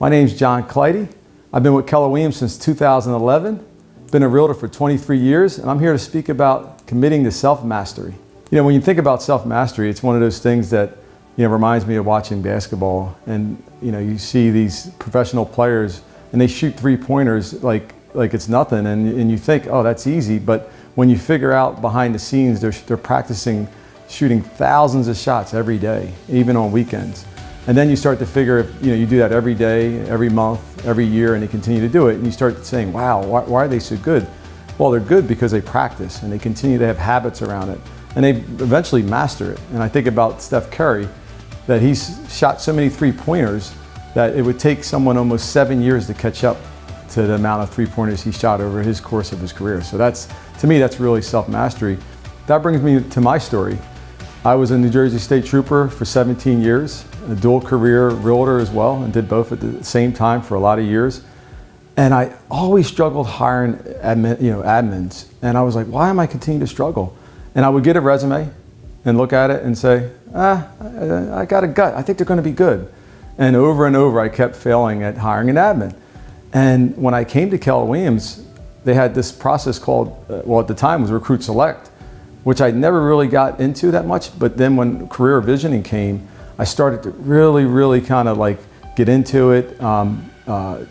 My name's John Clidy. I've been with Keller Williams since 2011. Been a realtor for 23 years, and I'm here to speak about committing to self-mastery. You know, when you think about self-mastery, it's one of those things that, reminds me of watching basketball. And, you see these professional players and they shoot three-pointers like it's nothing, and you think, oh, that's easy. But when you figure out behind the scenes, they're practicing shooting thousands of shots every day, even on weekends. And then you start to figure if you do that every day, every month, every year, and you continue to do it, and you start saying, wow, why are they so good? Well, they're good because they practice and they continue to have habits around it, and they eventually master it. And I think about Steph Curry, that he's shot so many three-pointers that it would take someone almost 7 years to catch up to the amount of three-pointers he shot over his course of his career. So to me, that's really self-mastery. That brings me to my story. I was a New Jersey State Trooper for 17 years, a dual career realtor as well, and did both at the same time for a lot of years. And I always struggled hiring admins. And I was like, why am I continuing to struggle? And I would get a resume and look at it and say, I got a gut, I think they're gonna be good. And over, I kept failing at hiring an admin. And when I came to Keller Williams, they had this process called, at the time was Recruit Select, which I never really got into that much. But then when career visioning came, I started to really kind of get into it,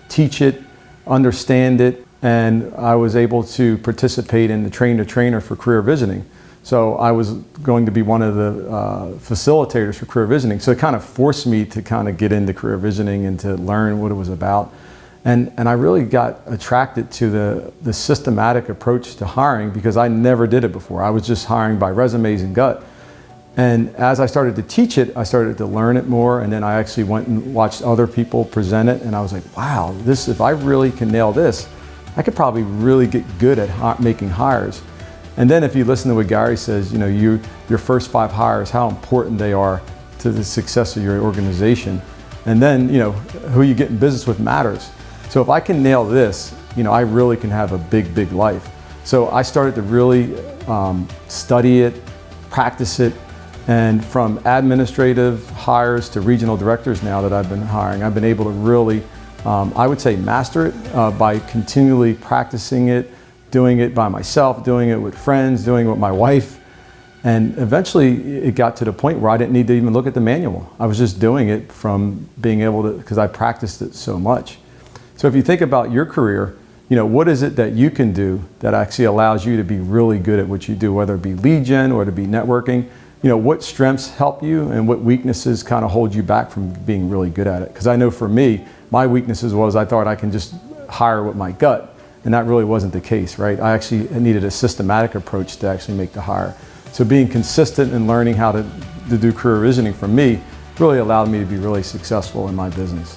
teach it, understand it, and I was able to participate in the train-the-trainer for career visioning. So I was going to be one of the facilitators for career visioning. So it kind of forced me to kind of get into career visioning and to learn what it was about. And I really got attracted to the systematic approach to hiring because I never did it before. I was just hiring by resumes and gut. And as I started to teach it, I started to learn it more, and then I actually went and watched other people present it, and I was like, wow, if I really can nail this, I could probably really get good at making hires. And then if you listen to what Gary says, your first 5 hires, how important they are to the success of your organization. And then, who you get in business with matters. So if I can nail this, I really can have a big life. So I started to really study it, practice it, and from administrative hires to regional directors now that I've been hiring, I've been able to really, I would say, master it by continually practicing it, doing it by myself, doing it with friends, doing it with my wife. And eventually it got to the point where I didn't need to even look at the manual. I was just doing it from being able to, because I practiced it so much. So if you think about your career, what is it that you can do that actually allows you to be really good at what you do, whether it be lead gen or to be networking? What strengths help you and what weaknesses kind of hold you back from being really good at it? Because I know for me, my weaknesses was I thought I can just hire with my gut, and that really wasn't the case, right? I actually needed a systematic approach to actually make the hire. So being consistent and learning how to do career visioning for me really allowed me to be really successful in my business.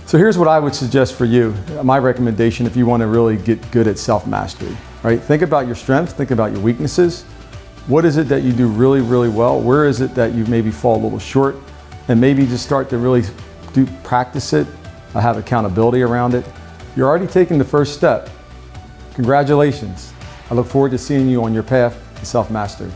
So here's what I would suggest for you, my recommendation if you want to really get good at self-mastery, right? Think about your strengths, think about your weaknesses. What is it that you do really well? Where is it that you maybe fall a little short? And maybe just start to really practice it, have accountability around it. You're already taking the first step. Congratulations. I look forward to seeing you on your path to self-mastery.